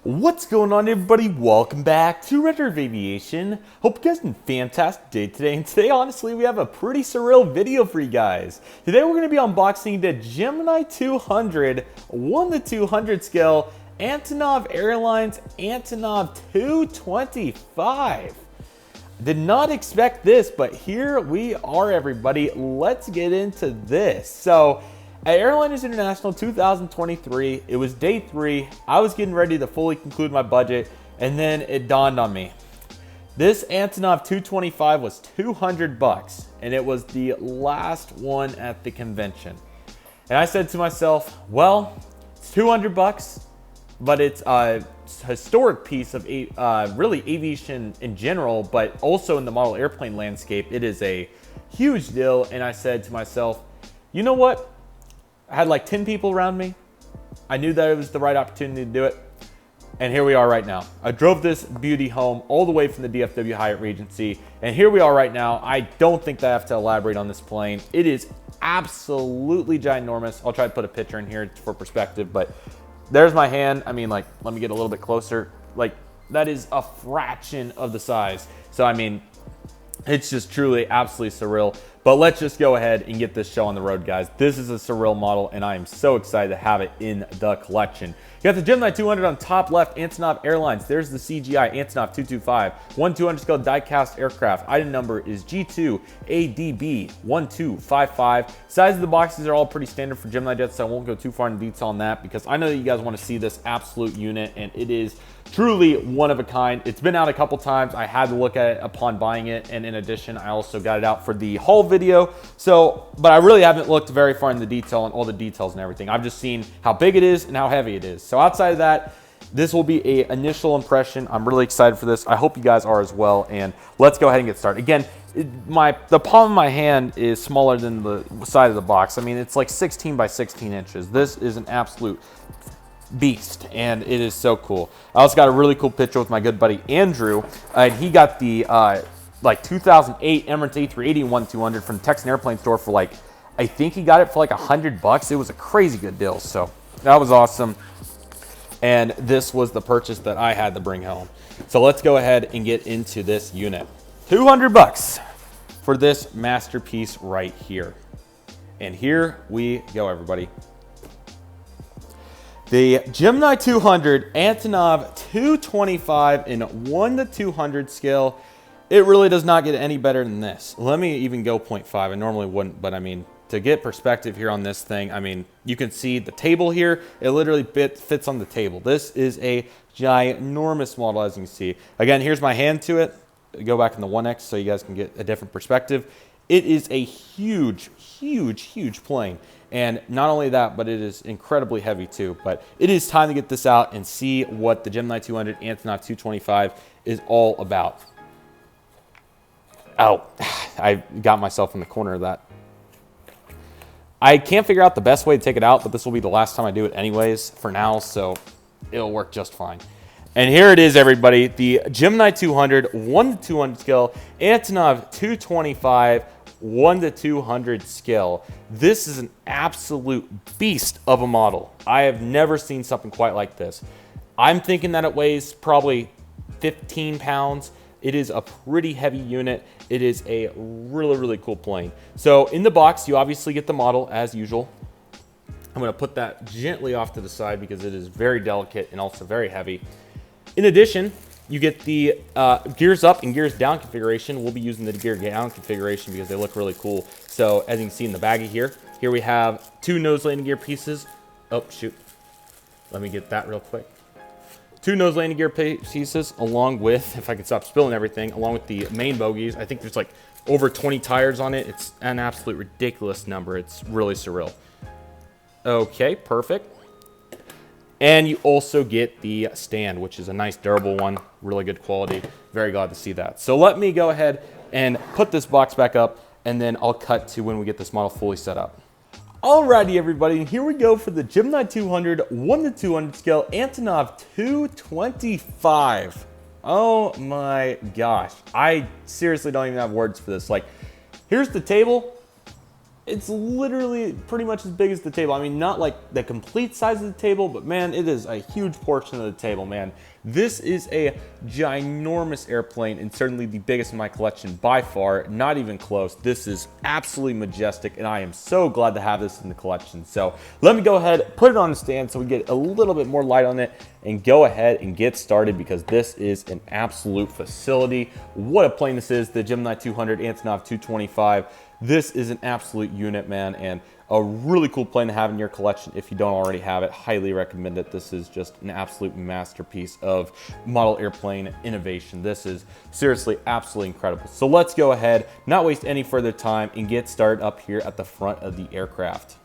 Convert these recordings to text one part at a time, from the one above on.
What's going on, everybody? Welcome back to Redriveraviation. Hope you guys had a fantastic day today. And today, honestly, we have a pretty surreal video for you guys. Today, we're going to be unboxing the Gemini200 1:200 scale Antonov Airlines Antonov 225. Did not expect this, but here we are, everybody. Let's get into this. So, at Airliners International 2023, it was day 3. I was getting ready to fully conclude my budget, and then it dawned on me. This Antonov 225 was $200, and it was the last one at the convention. And I said to myself, well, it's $200, but it's a historic piece of really aviation in general, but also in the model airplane landscape. It is a huge deal, and I said to myself, you know what? I had like 10 people around me. I knew that it was the right opportunity to do it. And here we are right now. I drove this beauty home all the way from the DFW Hyatt Regency. And here we are right now. I don't think that I have to elaborate on this plane. It is absolutely ginormous. I'll try to put a picture in here for perspective, but there's my hand. I mean, like, let me get a little bit closer. Like, that is a fraction of the size. So, I mean, it's just truly absolutely surreal. But let's just go ahead and get this show on the road, guys. This is a surreal model, and I am so excited to have it in the collection. You got the Gemini200 on top left, Antonov Airlines. There's the CGI Antonov 225, 1:200 scale die-cast aircraft. Item number is G2ADB1255. Size of the boxes are all pretty standard for GeminiJets, so I won't go too far into detail on that because I know that you guys want to see this absolute unit, and it is truly one of a kind. It's been out a couple times. I had to look at it upon buying it, and in addition, I also got it out for the haul video. So, but I really haven't looked very far in the detail and all the details and everything. I've just seen how big it is and how heavy it is. So outside of that, this will be an initial impression. I'm really excited for this. I hope you guys are as well. And let's go ahead and get started. Again, the palm of my hand is smaller than the side of the box. I mean, it's like 16 by 16 inches. This is an absolute beast, and it is so cool. I also got a really cool picture with my good buddy Andrew, and he got the like 2008 Emirates A380 1:200 from the Texan Airplane Store for like, I think he got it for like $100. It was a crazy good deal, so that was awesome. And this was the purchase that I had to bring home. So let's go ahead and get into this unit. $200 for this masterpiece right here. And here we go, everybody. The Gemini200 Antonov 225 in 1:200 scale. It really does not get any better than this. Let me even go 0.5. I normally wouldn't, but I mean, to get perspective here on this thing, I mean, you can see the table here. It literally fits on the table. This is a ginormous model, as you can see. Again, here's my hand to it. Go back in the 1X so you guys can get a different perspective. It is a huge, huge, huge plane. And not only that, but it is incredibly heavy too. But it is time to get this out and see what the Gemini200 Antonov 225 is all about. Oh, I got myself in the corner of that. I can't figure out the best way to take it out, but this will be the last time I do it anyways for now, so it'll work just fine. And here it is, everybody, the Gemini200 1:200 scale Antonov 225 1:200 scale. This is an absolute beast of a model. I have never seen something quite like this. I'm thinking that it weighs probably 15 pounds. It is a pretty heavy unit. It is a really, really cool plane. So in the box, you obviously get the model as usual. I'm gonna put that gently off to the side because it is very delicate and also very heavy. In addition, you get the gears up and gears down configuration. We'll be using the gear down configuration because they look really cool. So as you can see in the baggie here we have 2 nose landing gear pieces. Oh, shoot. Let me get that real quick. 2 nose landing gear pieces along with, if I could stop spilling everything, along with the main bogies. I think there's like over 20 tires on it. It's an absolute ridiculous number. It's really surreal. Okay, perfect. And you also get the stand, which is a nice durable one, really good quality. Very glad to see that. So let me go ahead and put this box back up, and then I'll cut to when we get this model fully set up. Alrighty, everybody, and here we go for the Gemini200 1:200 scale Antonov 225. Oh my gosh, I seriously don't even have words for this. Like, here's the table. It's literally pretty much as big as the table. I mean, not like the complete size of the table, but man, it is a huge portion of the table, man. This is a ginormous airplane and certainly the biggest in my collection by far, not even close. This is absolutely majestic and I am so glad to have this in the collection. So let me go ahead, put it on the stand so we get a little bit more light on it and go ahead and get started because this is an absolute facility. What a plane this is, the Gemini200 Antonov 225. This is an absolute unit, man, and a really cool plane to have in your collection if you don't already have it. Highly recommend it. This is just an absolute masterpiece of model airplane innovation. This is seriously absolutely incredible. So let's go ahead, not waste any further time, and get started up here at the front of the aircraft.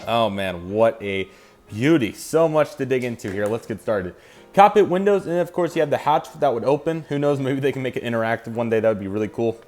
Oh man, what a beauty. So much to dig into here. Let's get started. Cockpit windows, and of course you have the hatch that would open. Who knows, maybe they can make it interactive one day. That would be really cool.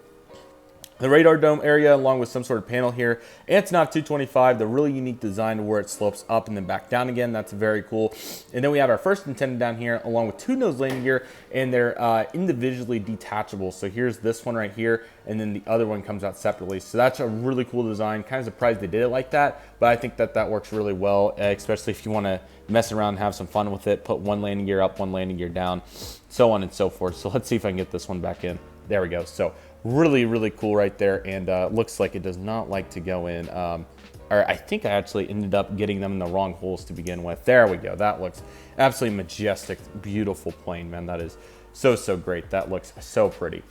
The radar dome area along with some sort of panel here. Antonov 225, the really unique design where it slopes up and then back down again. That's very cool. And then we have our first antenna down here along with two nose landing gear, and they're individually detachable. So here's this one right here, and then the other one comes out separately. So that's a really cool design. Kind of surprised they did it like that, but I think that that works really well, especially if you want to mess around and have some fun with it. Put one landing gear up, one landing gear down, so on and so forth. So let's see if I can get this one back in. There we go. So really, really cool right there, and looks like it does not like to go in. Or I think I actually ended up getting them in the wrong holes to begin with. There we go. That looks absolutely majestic, beautiful plane, man. That is so great. That looks so pretty.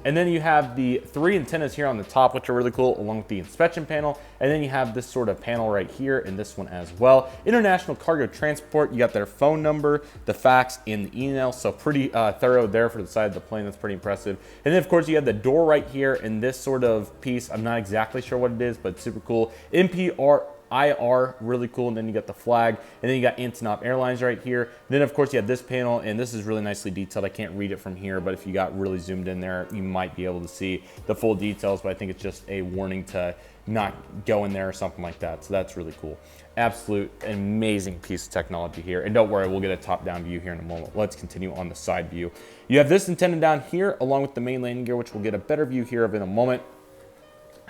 And then you have the three antennas here on the top, which are really cool, along with the inspection panel. And then you have this sort of panel right here and this one as well. International cargo transport, you got their phone number, the fax, and the email. So pretty thorough there for the side of the plane. That's pretty impressive. And then of course you have the door right here and this sort of piece. I'm not exactly sure what it is, but super cool. NPR IR, really cool. And then you got the flag, and then you got Antonov Airlines right here. Then of course you have this panel, and this is really nicely detailed. I can't read it from here, but if you got really zoomed in there, you might be able to see the full details, but I think it's just a warning to not go in there or something like that. So that's really cool. Absolute amazing piece of technology here. And don't worry, we'll get a top-down view here in a moment. Let's continue on the side view. You have this antenna down here along with the main landing gear, which we'll get a better view here of in a moment.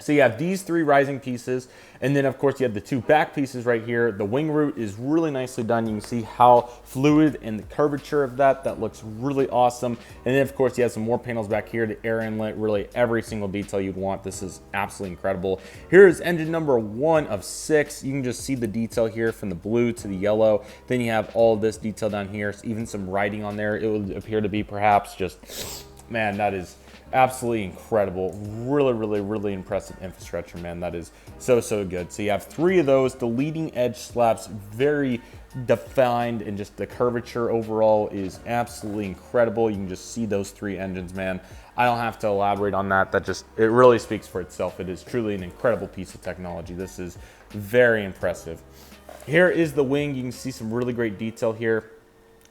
So you have these three rising pieces, and then of course you have the two back pieces right here. The wing root is really nicely done. You can see how fluid and the curvature of that. That looks really awesome. And then of course you have some more panels back here, the air inlet, really every single detail you'd want. This is absolutely incredible. Here is engine number 1 of 6. You can just see the detail here from the blue to the yellow. Then you have all of this detail down here, so even some writing on there. It would appear to be perhaps just, man, that is absolutely incredible. Really impressive infrastructure, man. That is so good. So you have 3 of those. The leading edge slaps very defined, and just the curvature overall is absolutely incredible. You can just see those 3 engines, man. I don't have to elaborate on that. That just, it really speaks for itself. It is truly an incredible piece of technology. This is very impressive. Here is the wing. You can see some really great detail here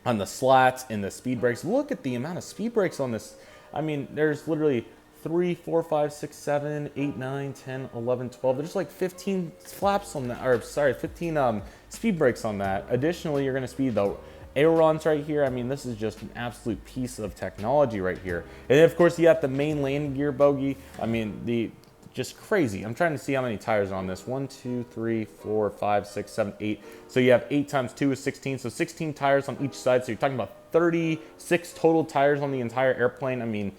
on the slats and the speed brakes. Look at the amount of speed brakes on this. I mean, there's literally 3, 4, 5, 6, 7, 8, 9, 10, 11, 12. There's like 15 flaps on that, or sorry, 15 speed brakes on that. Additionally, you're gonna see the ailerons right here. I mean, this is just an absolute piece of technology right here. And then of course you got the main landing gear bogie. I mean, just crazy. I'm trying to see how many tires are on this. 1, 2, 3, 4, 5, 6, 7, 8. So you have 8 times 2 is 16. So 16 tires on each side. So you're talking about 36 total tires on the entire airplane. I mean,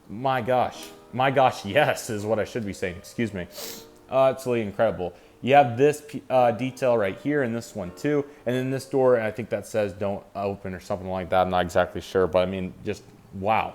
my gosh, yes, is what I should be saying. Excuse me. Absolutely incredible. You have this detail right here, and this one too. And then this door, I think that says don't open or something like that. I'm not exactly sure, but I mean, just wow.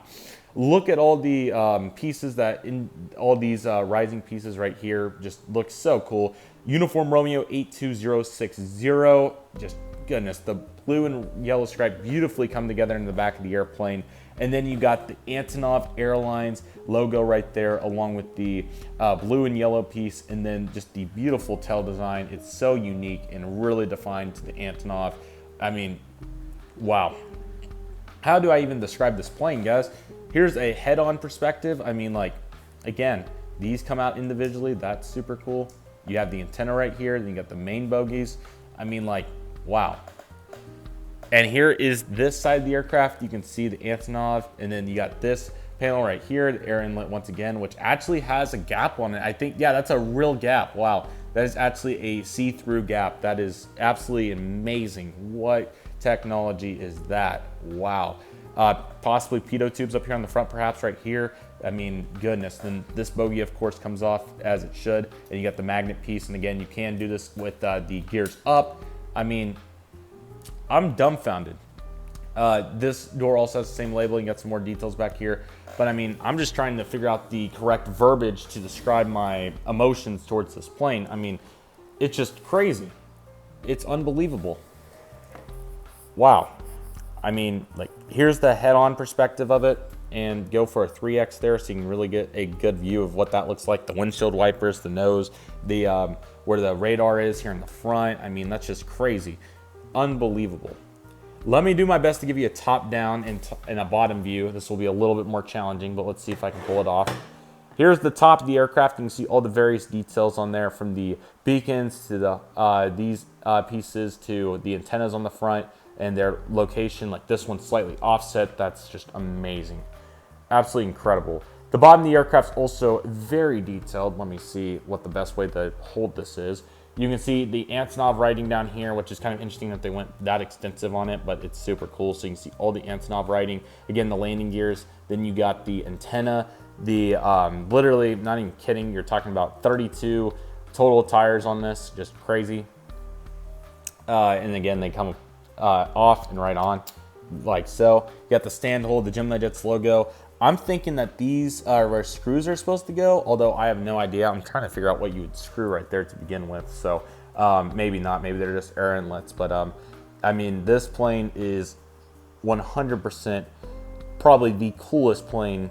Look at all the pieces that in all these rising pieces right here. Just looks so cool. Uniform Romeo 82060. Just goodness, the blue and yellow stripe beautifully come together in the back of the airplane. And then you got the Antonov Airlines logo right there, along with the blue and yellow piece, and then just the beautiful tail design. It's so unique and really defined to the Antonov. I mean, wow. How do I even describe this plane, guys? Here's a head-on perspective. I mean, like, again, these come out individually. That's super cool. You have the antenna right here. Then you got the main bogies. I mean, like, wow. And here is this side of the aircraft. You can see the Antonov, and then you got this panel right here, the air inlet once again, which actually has a gap on it. I think, yeah, that's a real gap. Wow, that is actually a see-through gap. That is absolutely amazing. What technology is that? Wow. Possibly pitot tubes up here on the front, perhaps right here. I mean, goodness. Then this bogey, of course, comes off as it should, and you got the magnet piece. And again, you can do this with the gears up. I mean, I'm dumbfounded. This door also has the same labeling, got some more details back here. But I mean, I'm just trying to figure out the correct verbiage to describe my emotions towards this plane. I mean, it's just crazy. It's unbelievable. Wow. I mean, like, here's the head-on perspective of it, and go for a 3x there so you can really get a good view of what that looks like. The windshield wipers, the nose, the where the radar is here in the front. I mean, that's just crazy. Unbelievable. Let me do my best to give you a top-down and a bottom view. This will be a little bit more challenging, but let's see if I can pull it off. Here's the top of the aircraft. You can see all the various details on there, from the beacons to the these pieces to the antennas on the front and their location. Like this one's slightly offset. That's just amazing. Absolutely incredible. The bottom of the aircraft's also very detailed. Let me see what the best way to hold this is. You can see the Antonov writing down here, which is kind of interesting that they went that extensive on it, but it's super cool. So you can see all the Antonov writing. Again, the landing gears. Then you got the antenna. The literally, not even kidding, you're talking about 32 total tires on this. Just crazy. And again, they come off and right on, like so. You got the stand hold, the GeminiJets logo. I'm thinking that these are where screws are supposed to go, although I have no idea. I'm trying to figure out what you would screw right there to begin with. So maybe not, maybe they're just air inlets. But I mean, this plane is 100% probably the coolest plane,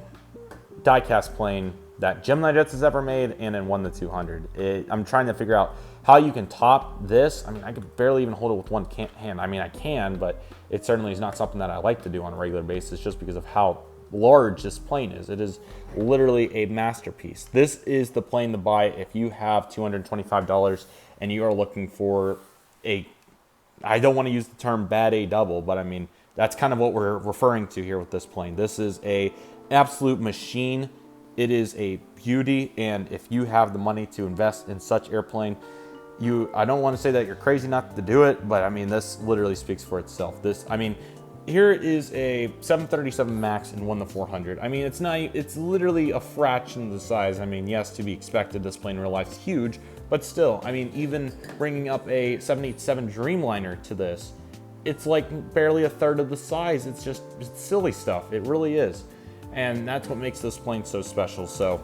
die-cast plane that GeminiJets has ever made, and then won the 200. I'm trying to figure out how you can top this. I mean, I could barely even hold it with one hand. I mean, I can, but it certainly is not something that I like to do on a regular basis just because of how large this plane is. It is literally a masterpiece. This is the plane to buy if you have $225 and you are looking for a, I don't want to use the term bad A double, but I mean, that's kind of what we're referring to here with this plane. This is a absolute machine. It is a beauty, and if you have the money to invest in such airplane, I don't want to say that you're crazy not to do it, but I mean, this literally speaks for itself. I mean, here is a 737 MAX and won the 400. I mean, it's literally a fraction of the size. I mean, yes, to be expected, this plane in real life is huge, but still, I mean, even bringing up a 787 Dreamliner to this, it's like barely a third of the size. It's silly stuff. It really is. And that's what makes this plane so special. So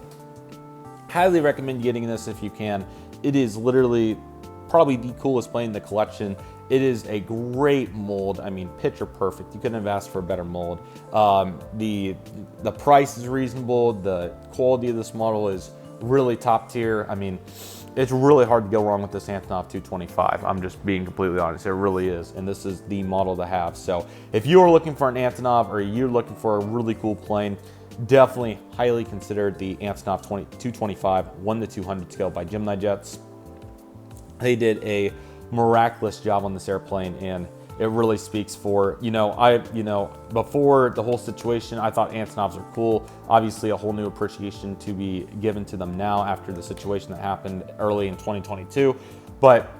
highly recommend getting this if you can. It is literally probably the coolest plane in the collection. It is a great mold. I mean, picture perfect. You couldn't have asked for a better mold. The price is reasonable. The quality of this model is really top tier. I mean, it's really hard to go wrong with this Antonov 225. I'm just being completely honest. It really is. And this is the model to have. So if you are looking for an Antonov, or you're looking for a really cool plane, definitely highly consider the Antonov 225 1:200 scale by GeminiJets. They did a miraculous job on this airplane, and it really speaks for, before the whole situation, I thought Antonovs are cool. Obviously, a whole new appreciation to be given to them now after the situation that happened early in 2022. But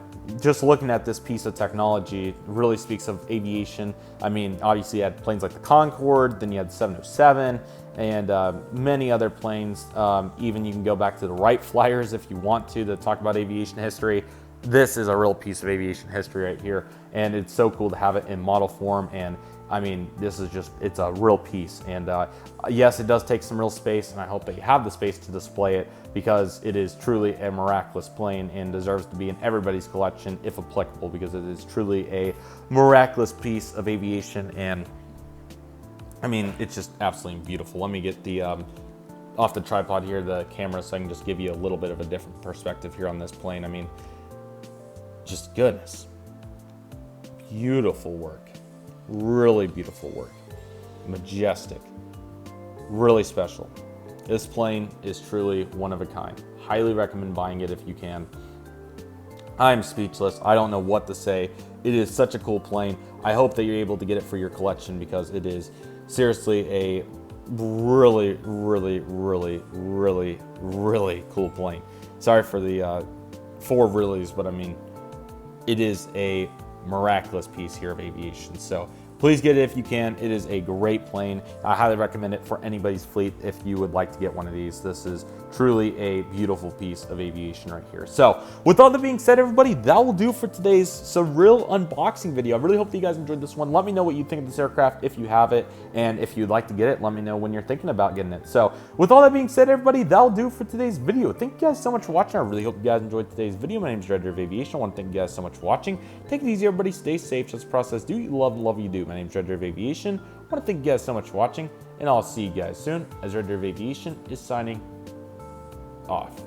just looking at this piece of technology really speaks of aviation. I mean, obviously you had planes like the Concorde, then you had the 707, and many other planes. Even you can go back to the Wright Flyers if you want to talk about aviation history. This is a real piece of aviation history right here, and it's so cool to have it in model form. And I mean, this is it's a real piece. And yes, it does take some real space, and I hope that you have the space to display it, because it is truly a miraculous plane and deserves to be in everybody's collection if applicable, because it is truly a miraculous piece of aviation. And I mean, it's just absolutely beautiful. Let me get the off the tripod here, the camera, so I can just give you a little bit of a different perspective here on this plane. I mean, just goodness. Beautiful work. Really beautiful work. Majestic. Really special. This plane is truly one of a kind. Highly recommend buying it if you can. I'm speechless. I don't know what to say. It is such a cool plane. I hope that you're able to get it for your collection, because it is seriously really, really, really, really, really cool plane. Sorry for the 4 reallys, but I mean, it is a miraculous piece here of aviation. So please get it if you can. It is a great plane. I highly recommend it for anybody's fleet if you would like to get one of these. This is truly a beautiful piece of aviation right here. So with all that being said, everybody, that will do for today's surreal unboxing video. I really hope that you guys enjoyed this one. Let me know what you think of this aircraft if you have it, and if you'd like to get it, let me know when you're thinking about getting it. So with all that being said, everybody, that'll do for today's video. Thank you guys so much for watching. I really hope you guys enjoyed today's video. My name is Redriveraviation. I want to thank you guys so much for watching. Take it easy, everybody. Stay safe. Just process. Do you love and love you do. My name is Redriveraviation. I want to thank you guys so much for watching, and I'll see you guys soon as Redriveraviation is signing off.